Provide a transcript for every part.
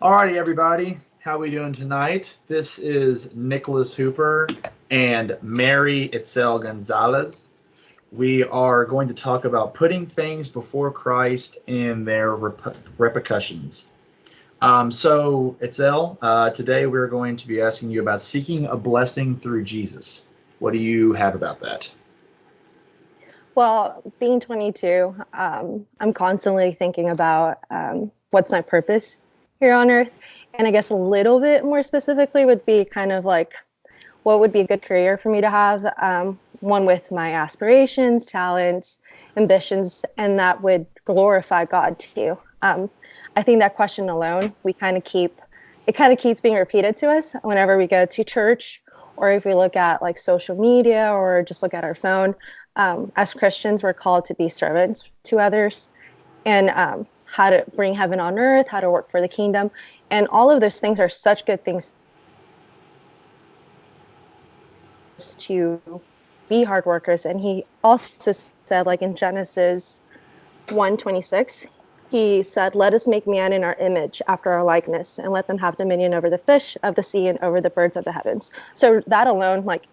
Alrighty, everybody. How we doing tonight? This is Nicholas Hooper and Mary Itzel Gonzalez. We are going to talk about putting things before Christ and their repercussions. Itzel, today we're going to be asking you about seeking a blessing through Jesus. What do you have about that? Well, being 22, I'm constantly thinking about what's my purpose here on earth. And I guess a little bit more specifically would be kind of like what would be a good career for me to have, one with my aspirations, talents, ambitions, and that would glorify God too. I think that question alone, it kind of keeps being repeated to us whenever we go to church or if we look at like social media or just look at our phone. As Christians, we're called to be servants to others and how to bring heaven on earth, how to work for the kingdom. And all of those things are such good things to be hard workers. And he also said, like in Genesis 1:26, he said, "Let us make man in our image after our likeness, and let them have dominion over the fish of the sea and over the birds of the heavens." So that alone, like,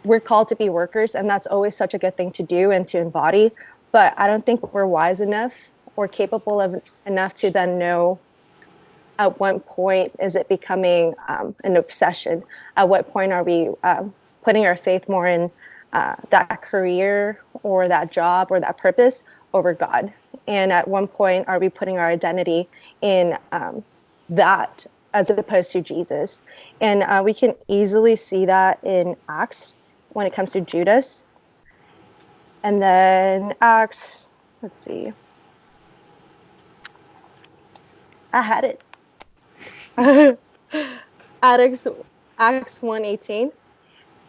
we're called to be workers, and that's always such a good thing to do and to embody. But I don't think we're wise enough or capable of enough to then know at what point is it becoming an obsession. At what point are we putting our faith more in that career or that job or that purpose over God? And at one point are we putting our identity in that as opposed to Jesus? And we can easily see that in Acts when it comes to Judas. And then Acts, let's see. I had it. Acts 1:18.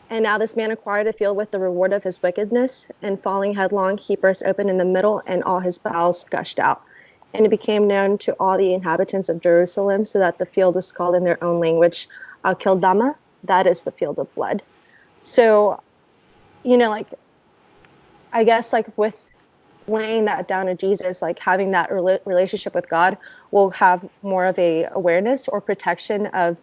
And now this man acquired a field with the reward of his wickedness, and falling headlong, he burst open in the middle, and all his bowels gushed out. And it became known to all the inhabitants of Jerusalem, so that the field was called in their own language Kildama, that is the field of blood. So, like, I guess, like, with laying that down to Jesus, like having that relationship with God, will have more of a awareness or protection of,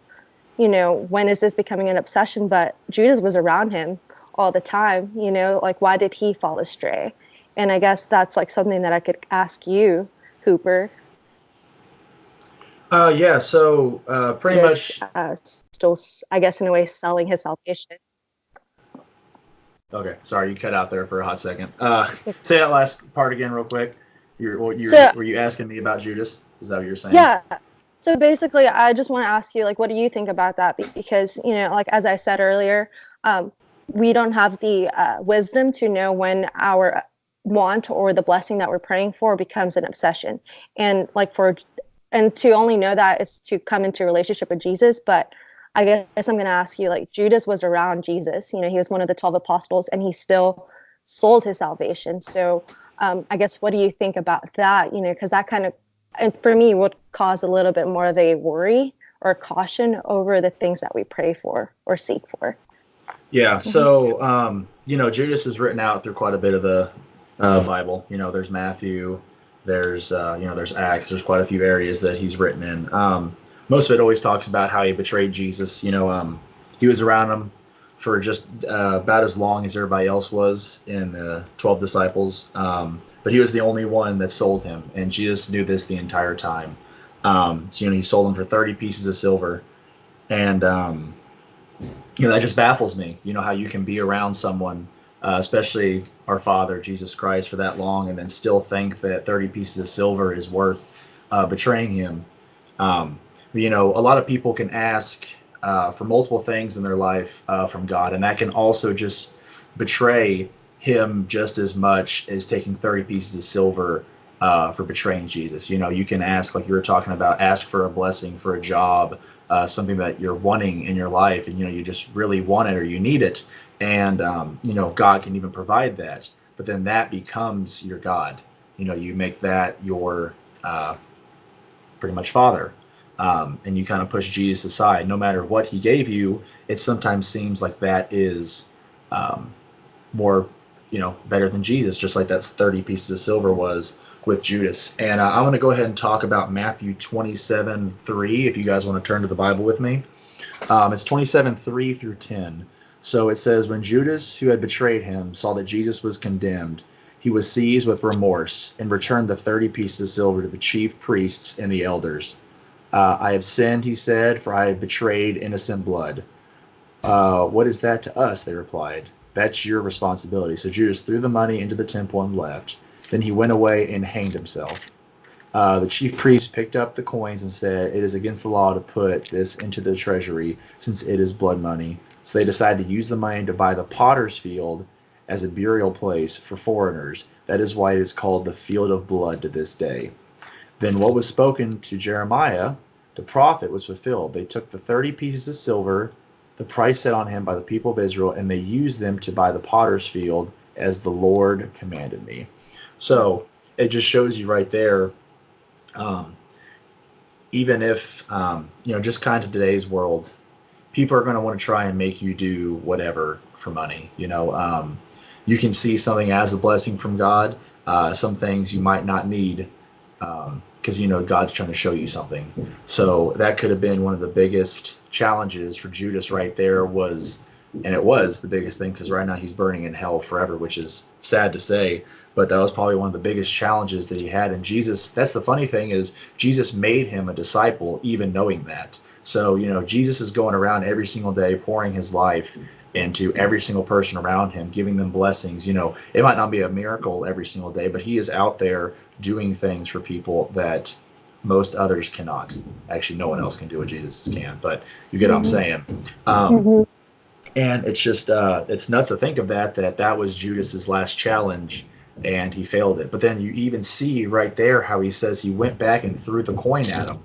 when is this becoming an obsession? But Judas was around him all the time, like, why did he fall astray? And I guess that's like something that I could ask you, Hooper. Pretty Judas much. still, I guess, in a way, selling his salvation. Okay, sorry, you cut out there for a hot second. Say that last part again, real quick. So Were you asking me about Judas? Is that what you're saying? yeah, so basically, I just want to ask you, like, what do you think about that? Because, like, as I said earlier, we don't have the wisdom to know when our want or the blessing that we're praying for becomes an obsession. And and to only know that is to come into a relationship with Jesus. But I guess I'm going to ask you, like, Judas was around Jesus. He was one of the 12 apostles, and he still sold his salvation. So I guess, what do you think about that? Because that kind of, and for me, would cause a little bit more of a worry or caution over the things that we pray for or seek for. Yeah. Mm-hmm. Judas is written out through quite a bit of the Bible. There's Matthew, there's Acts. There's quite a few areas that he's written in. Most of it always talks about how he betrayed Jesus. He was around him for just about as long as everybody else was in the 12 disciples. But he was the only one that sold him, and Jesus knew this the entire time. He sold him for 30 pieces of silver, and that just baffles me. How you can be around someone, especially our Father Jesus Christ, for that long, and then still think that 30 pieces of silver is worth betraying him. A lot of people can ask for multiple things in their life from God, and that can also just betray him just as much as taking 30 pieces of silver for betraying Jesus. You can ask, like you were talking about, ask for a blessing for a job, something that you're wanting in your life, and you just really want it or you need it, and God can even provide that. But then that becomes your God. You make that your pretty much Father. And you kind of push Jesus aside. No matter what he gave you, it sometimes seems like that is more, better than Jesus, just like that 30 pieces of silver was with Judas. And I'm going to go ahead and talk about Matthew 27:3. If you guys want to turn to the Bible with me, it's 27:3 through 10. So it says, when Judas, who had betrayed him, saw that Jesus was condemned, he was seized with remorse and returned the 30 pieces of silver to the chief priests and the elders. I have sinned, he said, for I have betrayed innocent blood. What is that to us? They replied. That's your responsibility. So Judas threw the money into the temple and left. Then he went away and hanged himself. The chief priest picked up the coins and said, it is against the law to put this into the treasury, since it is blood money. So they decided to use the money to buy the potter's field as a burial place for foreigners. That is why it is called the field of blood to this day. Then what was spoken to Jeremiah, the prophet, was fulfilled. They took the 30 pieces of silver, the price set on him by the people of Israel, and they used them to buy the potter's field as the Lord commanded me. So it just shows you right there, even if, just kind of today's world, people are going to want to try and make you do whatever for money. You can see something as a blessing from God. Some things you might not need, because God's trying to show you something. So that could have been one of the biggest challenges for Judas right there, and it was the biggest thing, because right now he's burning in hell forever, which is sad to say, but that was probably one of the biggest challenges that he had. And Jesus, that's the funny thing, is Jesus made him a disciple even knowing that. So Jesus is going around every single day pouring his life into every single person around him, giving them blessings. It might not be a miracle every single day, but he is out there doing things for people that most others cannot. Actually, no one else can do what Jesus can, but you get what I'm saying. And it's just, it's nuts to think of that was Judas's last challenge, and he failed it. But then you even see right there how he says he went back and threw the coin at him.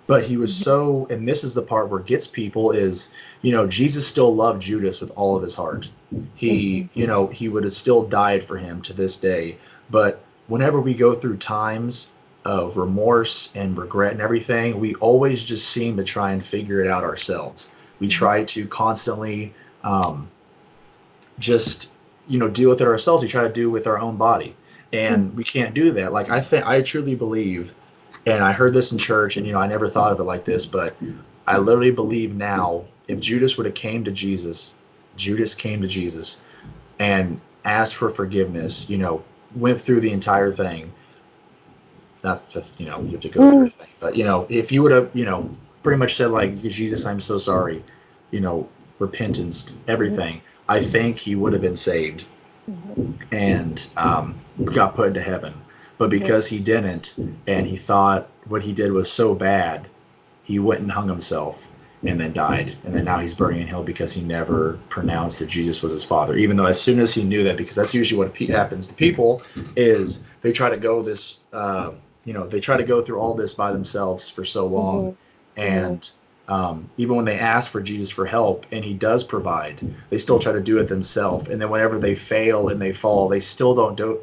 But he was so, and this is the part where it gets people, is, Jesus still loved Judas with all of his heart. He would have still died for him to this day. But whenever we go through times of remorse and regret and everything, we always just seem to try and figure it out ourselves. We try to constantly deal with it ourselves. We try to do it with our own body. And we can't do that. Like, I truly believe, and I heard this in church, and I never thought of it like this, but I literally believe now, if Judas would have came to Jesus and asked for forgiveness, went through the entire thing. Not that, you have to go through the thing, but if you would have, pretty much said, like, Jesus, I'm so sorry, repentance, everything, I think he would have been saved and got put into heaven. But because he didn't, and he thought what he did was so bad, he went and hung himself and then died. And then now he's burning in hell because he never pronounced that Jesus was his father. Even though as soon as he knew that, because that's usually what happens to people, is they try to go they try to go through all this by themselves for so long. And even when they ask for Jesus for help and he does provide, they still try to do it themselves. And then whenever they fail and they fall, they still don't go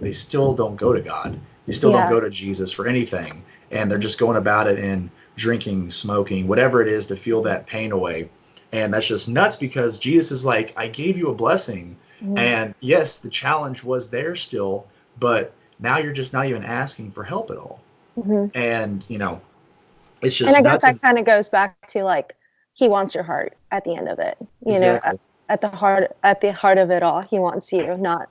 to God. They still don't go to Jesus for anything. And they're just going about it in drinking, smoking, whatever it is to feel that pain away. And that's just nuts, because Jesus is like, I gave you a blessing. And yes, the challenge was there still, but now you're just not even asking for help at all. And, it's just, and I guess that kind of goes back to, like, he wants your heart at the end of it, exactly. At the heart of it all, he wants you, not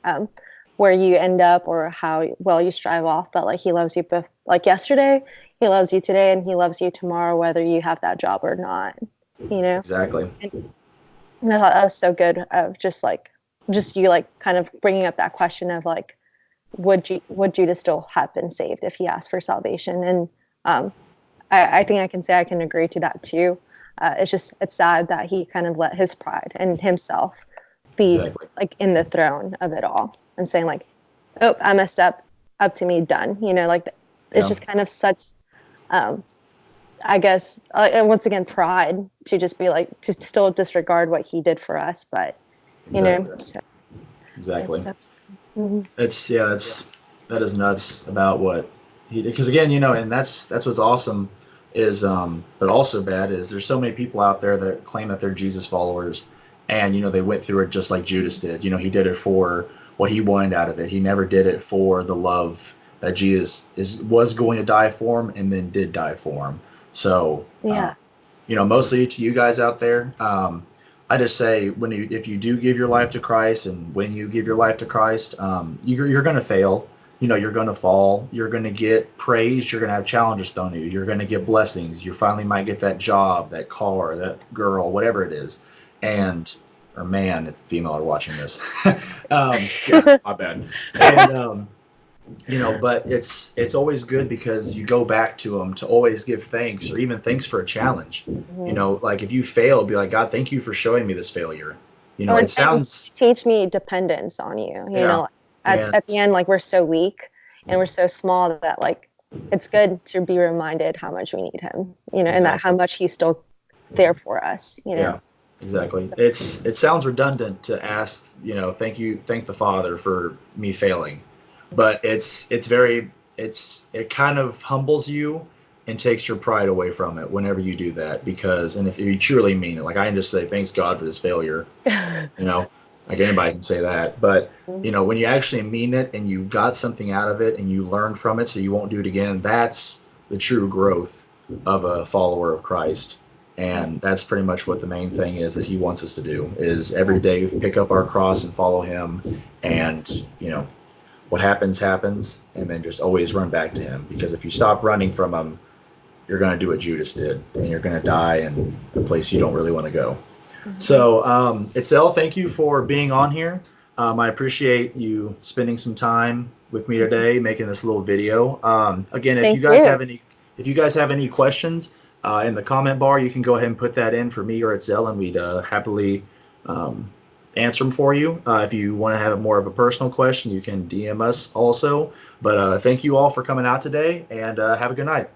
where you end up or how well you strive off, but like, he loves you like yesterday, he loves you today, and he loves you tomorrow, whether you have that job or not, Exactly. And I thought that was so good, of just you, like, kind of bringing up that question of, like, would Judas still have been saved if he asked for salvation? And I think I can say I can agree to that too. It's sad that he kind of let his pride and himself be like in the throne of it all, and saying, like, oh, I messed up to me, done. Like, it's just kind of such, I guess, once again, pride to just be like, to still disregard what he did for us. But, Exactly. That is nuts about what he did. Because again, and that's what's awesome is, but also bad is, there's so many people out there that claim that they're Jesus followers, and they went through it just like Judas did. He did it for what he wanted out of it. He never did it for the love that Jesus was going to die for him and then did die for him. So, Yeah. mostly to you guys out there, I just say if you do give your life to Christ, and when you give your life to Christ, you're going to fail. You're going to fall. You're going to get praise. You're going to have challenges thrown at you. You're going to get blessings. You finally might get that job, that car, that girl, whatever it is. And, or man, if female are watching this, yeah, my bad. And, but it's always good because you go back to them to always give thanks, or even thanks for a challenge. Like if you fail, be like, God, thank you for showing me this failure. Or It sounds, teach me dependence on you. yeah. At the end, like we're so weak and we're so small that like it's good to be reminded how much we need him, Exactly. and that how much he's still there for us, Yeah, exactly. It sounds redundant to ask, thank the Father for me failing, but it kind of humbles you and takes your pride away from it whenever you do that, because, and if you truly mean it, like I can just say thanks God for this failure, like anybody can say that, but when you actually mean it and you got something out of it and you learn from it so you won't do it again, that's the true growth of a follower of Christ. And that's pretty much what the main thing is that he wants us to do, is every day pick up our cross and follow him. And, what happens, and then just always run back to him. Because if you stop running from him, you're going to do what Judas did, and you're going to die in a place you don't really want to go. So, Itzel, thank you for being on here. I appreciate you spending some time with me today, making this little video. Again, if you guys have any questions in the comment bar, you can go ahead and put that in for me or Itzel, and we'd happily answer them for you. If you want to have more of a personal question, you can DM us also. But thank you all for coming out today, and have a good night.